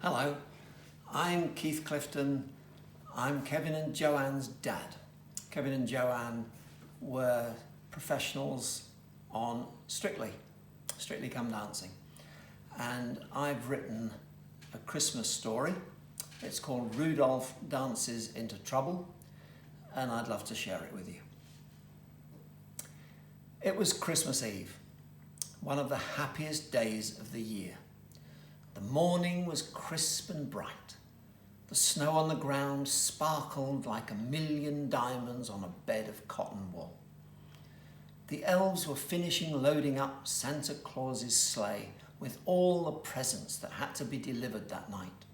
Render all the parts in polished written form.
Hello, I'm Keith Clifton. I'm Kevin and Joanne's dad. Kevin and Joanne were professionals on Strictly Come Dancing. And I've written a Christmas story. It's called Rudolph Dances into Trouble, and I'd love to share it with you. It was Christmas Eve, one of the happiest days of the year. The morning was crisp and bright. The snow on the ground sparkled like 1,000,000 diamonds on a bed of cotton wool. The elves were finishing loading up Santa Claus's sleigh with all the presents that had to be delivered that night.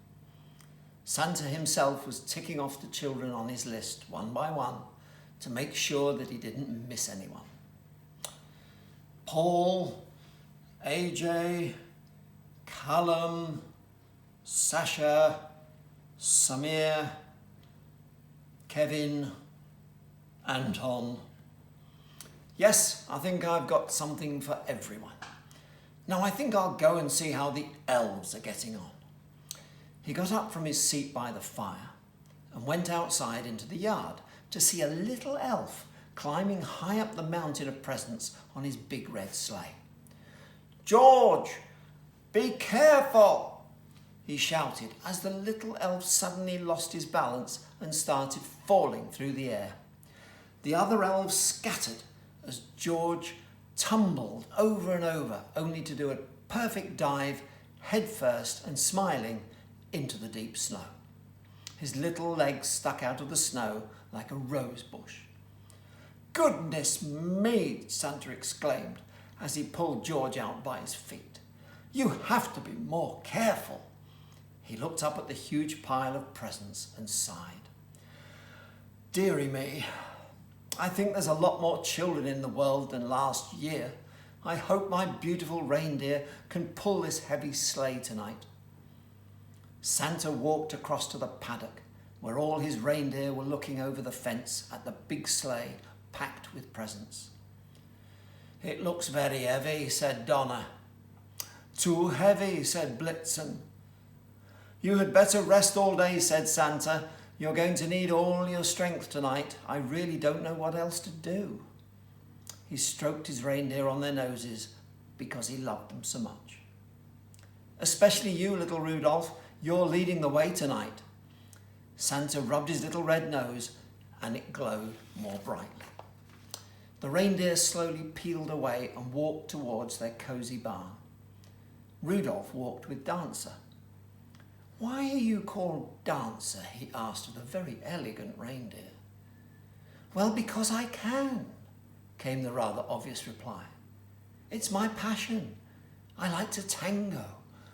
Santa himself was ticking off the children on his list one by one to make sure that he didn't miss anyone. Paul, AJ, Callum, Sasha, Samir, Kevin, Anton. Yes, I think I've got something for everyone. Now I think I'll go and see how the elves are getting on. He got up from his seat by the fire and went outside into the yard to see a little elf climbing high up the mountain of presents on his big red sleigh. "George, be careful!" he shouted as the little elf suddenly lost his balance and started falling through the air. The other elves scattered as George tumbled over and over, only to do a perfect dive, head first and smiling, into the deep snow. His little legs stuck out of the snow like a rose bush. "Goodness me!" Santa exclaimed as he pulled George out by his feet. "You have to be more careful." He looked up at the huge pile of presents and sighed. "Dearie me, I think there's a lot more children in the world than last year. I hope my beautiful reindeer can pull this heavy sleigh tonight." Santa walked across to the paddock where all his reindeer were looking over the fence at the big sleigh packed with presents. "It looks very heavy," said Donna. "Too heavy," said Blitzen. "You had better rest all day," said Santa. "You're going to need all your strength tonight. I really don't know what else to do." He stroked his reindeer on their noses because he loved them so much. "Especially you, little Rudolph. You're leading the way tonight." Santa rubbed his little red nose and it glowed more brightly. The reindeer slowly peeled away and walked towards their cozy barn. Rudolph walked with Dancer. "Why are you called Dancer?" he asked of the very elegant reindeer. "Well, because I can," came the rather obvious reply. "It's my passion. I like to tango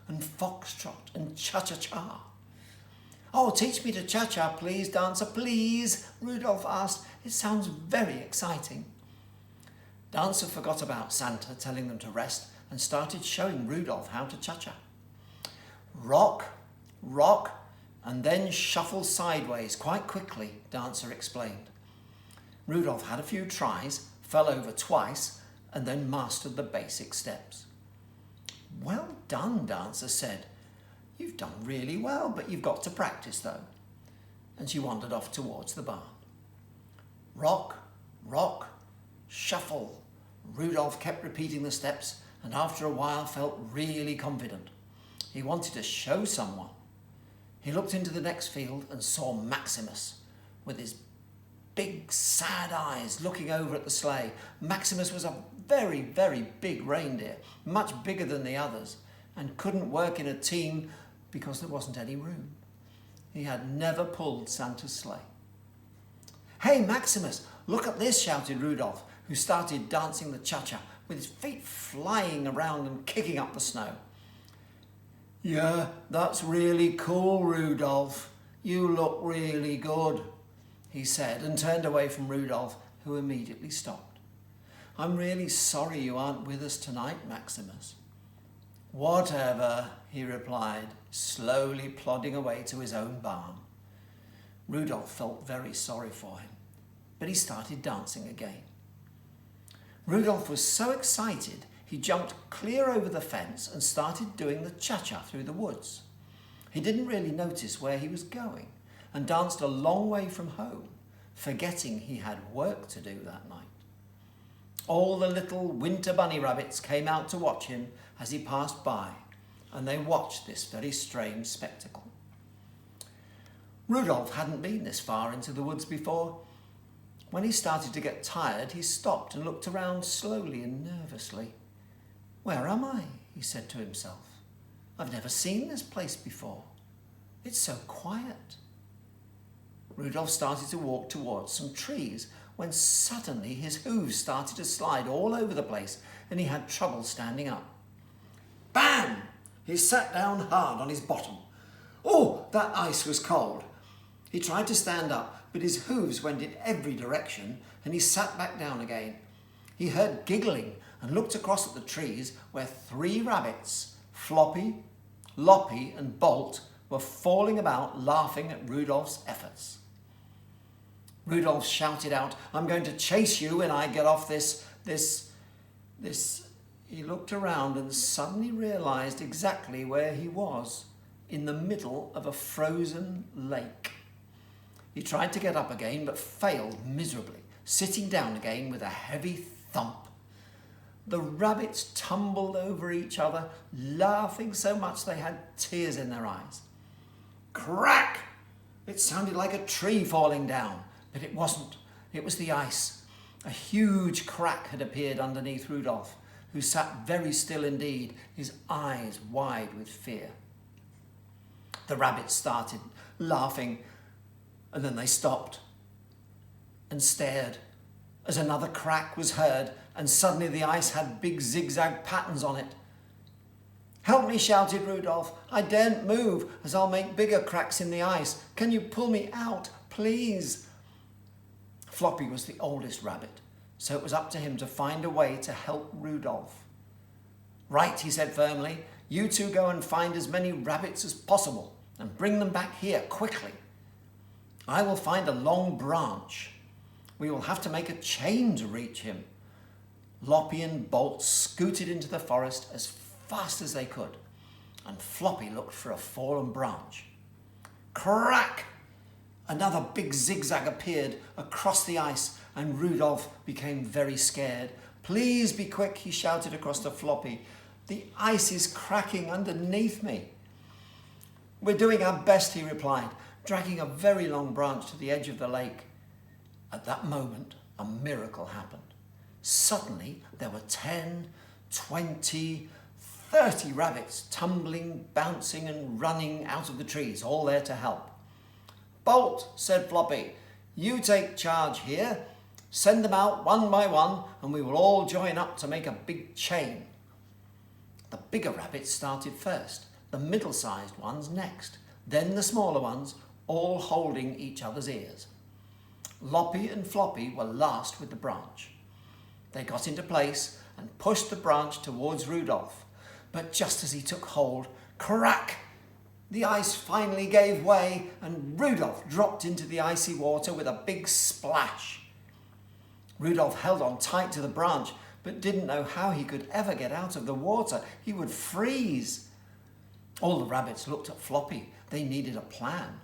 and foxtrot and cha-cha-cha." "Oh, teach me to cha-cha, please, Dancer, please," Rudolph asked. "It sounds very exciting." Dancer forgot about Santa telling them to rest and started showing Rudolph how to cha-cha. "Rock, rock, and then shuffle sideways quite quickly," Dancer explained. Rudolph had a few tries, fell over twice, and then mastered the basic steps. "Well done," Dancer said. "You've done really well, but you've got to practice though." And she wandered off towards the barn. "Rock, rock, shuffle." Rudolph kept repeating the steps and after a while felt really confident. He wanted to show someone. He looked into the next field and saw Maximus with his big sad eyes looking over at the sleigh. Maximus was a very, very big reindeer, much bigger than the others, and couldn't work in a team because there wasn't any room. He had never pulled Santa's sleigh. "Hey, Maximus, look at this," shouted Rudolph, who started dancing the cha-cha with his feet flying around and kicking up the snow. "Yeah, that's really cool, Rudolph. You look really good," he said and turned away from Rudolph, who immediately stopped. "I'm really sorry you aren't with us tonight, Maximus." "Whatever," he replied, slowly plodding away to his own barn. Rudolph felt very sorry for him, but he started dancing again. Rudolph was so excited he jumped clear over the fence and started doing the cha-cha through the woods. He didn't really notice where he was going and danced a long way from home, forgetting he had work to do that night. All the little winter bunny rabbits came out to watch him as he passed by, and they watched this very strange spectacle. Rudolph hadn't been this far into the woods before. When he started to get tired, he stopped and looked around slowly and nervously. "Where am I?" he said to himself. "I've never seen this place before. It's so quiet." Rudolph started to walk towards some trees when suddenly his hooves started to slide all over the place and he had trouble standing up. Bam! He sat down hard on his bottom. Oh, that ice was cold. He tried to stand up, but his hooves went in every direction and he sat back down again. He heard giggling and looked across at the trees where 3 rabbits, Floppy, Loppy and Bolt, were falling about laughing at Rudolph's efforts. Rudolph shouted out, "I'm going to chase you when I get off this. He looked around and suddenly realized exactly where he was, in the middle of a frozen lake. He tried to get up again, but failed miserably, sitting down again with a heavy thump. The rabbits tumbled over each other, laughing so much they had tears in their eyes. Crack! It sounded like a tree falling down. But it wasn't. It was the ice. A huge crack had appeared underneath Rudolph, who sat very still indeed, his eyes wide with fear. The rabbits started laughing, and then they stopped and stared as another crack was heard, and suddenly the ice had big zigzag patterns on it. "Help me," shouted Rudolph. "I daren't move, as I'll make bigger cracks in the ice. Can you pull me out, please?" Floppy was the oldest rabbit, so it was up to him to find a way to help Rudolph. "Right," he said firmly, "you two go and find as many rabbits as possible and bring them back here quickly. I will find a long branch. We will have to make a chain to reach him." Loppy and Bolt scooted into the forest as fast as they could, and Floppy looked for a fallen branch. Crack! Another big zigzag appeared across the ice, and Rudolph became very scared. "Please be quick," he shouted across to Floppy. "The ice is cracking underneath me." "We're doing our best," he replied, dragging a very long branch to the edge of the lake. At that moment, a miracle happened. Suddenly, there were 10, 20, 30 rabbits tumbling, bouncing and running out of the trees, all there to help. "Bolt," said Floppy, "you take charge here. Send them out one by one and we will all join up to make a big chain." The bigger rabbits started first, the middle-sized ones next, then the smaller ones, all holding each other's ears. Loppy and Floppy were last with the branch. They got into place and pushed the branch towards Rudolph, but just as he took hold, crack! The ice finally gave way and Rudolph dropped into the icy water with a big splash. Rudolph held on tight to the branch, but didn't know how he could ever get out of the water. He would freeze. All the rabbits looked at Floppy. They needed a plan.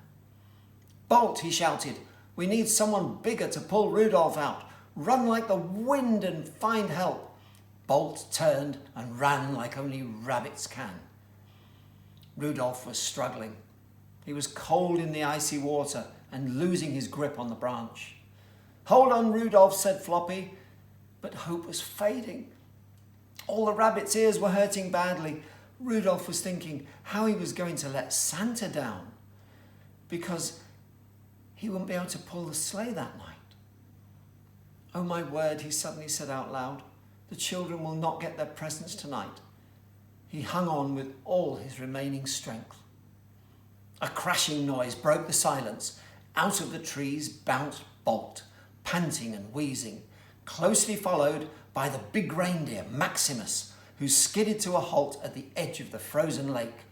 "Bolt," he shouted, "we need someone bigger to pull Rudolph out. Run like the wind and find help." Bolt turned and ran like only rabbits can. Rudolph was struggling. He was cold in the icy water and losing his grip on the branch. "Hold on, Rudolph," said Floppy, but hope was fading. All the rabbits' ears were hurting badly. Rudolph was thinking how he was going to let Santa down, because he wouldn't be able to pull the sleigh that night. "Oh my word," he suddenly said out loud, "the children will not get their presents tonight." He hung on with all his remaining strength. A crashing noise broke the silence. Out of the trees bounced Bolt, panting and wheezing, closely followed by the big reindeer, Maximus, who skidded to a halt at the edge of the frozen lake.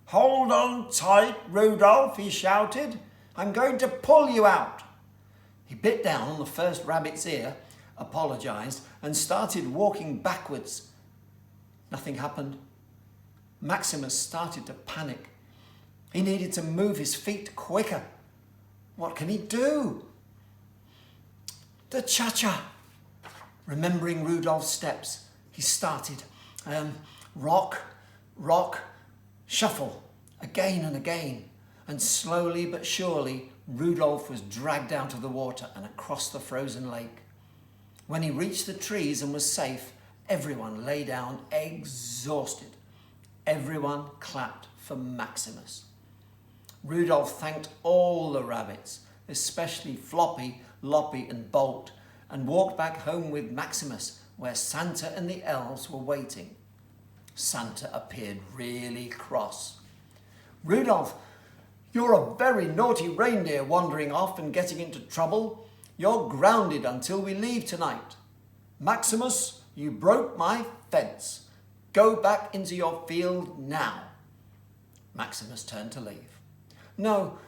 "Hold on tight, Rudolph," he shouted. "I'm going to pull you out." He bit down on the first rabbit's ear, apologized, and started walking backwards. Nothing happened. Maximus started to panic. He needed to move his feet quicker. What can he do? The cha-cha. Remembering Rudolph's steps, he started. Rock, rock, shuffle, again and again. And slowly but surely, Rudolph was dragged out of the water and across the frozen lake. When he reached the trees and was safe, everyone lay down exhausted. Everyone clapped for Maximus. Rudolph thanked all the rabbits, especially Floppy, Loppy and Bolt, and walked back home with Maximus, where Santa and the elves were waiting. Santa appeared really cross. Rudolph, you're a very naughty reindeer wandering off and getting into trouble. You're grounded until we leave tonight. Maximus, you broke my fence. Go back into your field now. Maximus turned to leave. No,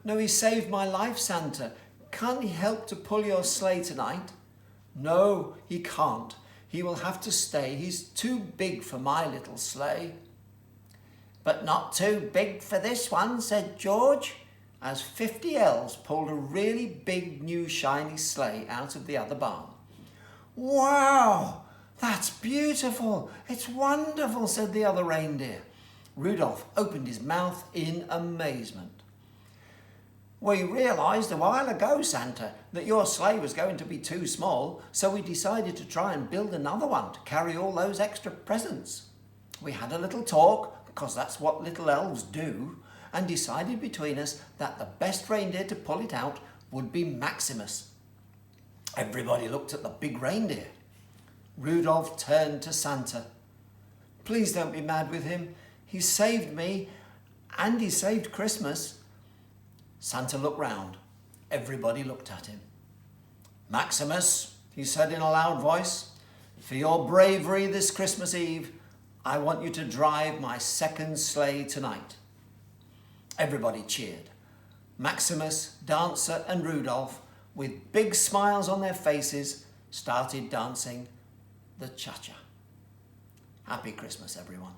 he saved my life, Santa. Can't he help to pull your sleigh tonight? No, he can't. He will have to stay. He's too big for my little sleigh. But not too big for this one, said George, as 50 elves pulled a really big new shiny sleigh out of the other barn. Wow, that's beautiful. It's wonderful, said the other reindeer. Rudolph opened his mouth in amazement. We realised a while ago, Santa, that your sleigh was going to be too small, so we decided to try and build another one to carry all those extra presents. We had a little talk, because that's what little elves do, and decided between us that the best reindeer to pull it out would be Maximus. Everybody looked at the big reindeer. Rudolph turned to Santa. Please don't be mad with him. He saved me, and he saved Christmas. Santa looked round. Everybody looked at him. Maximus, he said in a loud voice, for your bravery this Christmas Eve, I want you to drive my second sleigh tonight. Everybody cheered. Maximus, Dancer and Rudolph, with big smiles on their faces, started dancing the cha-cha. Happy Christmas, everyone.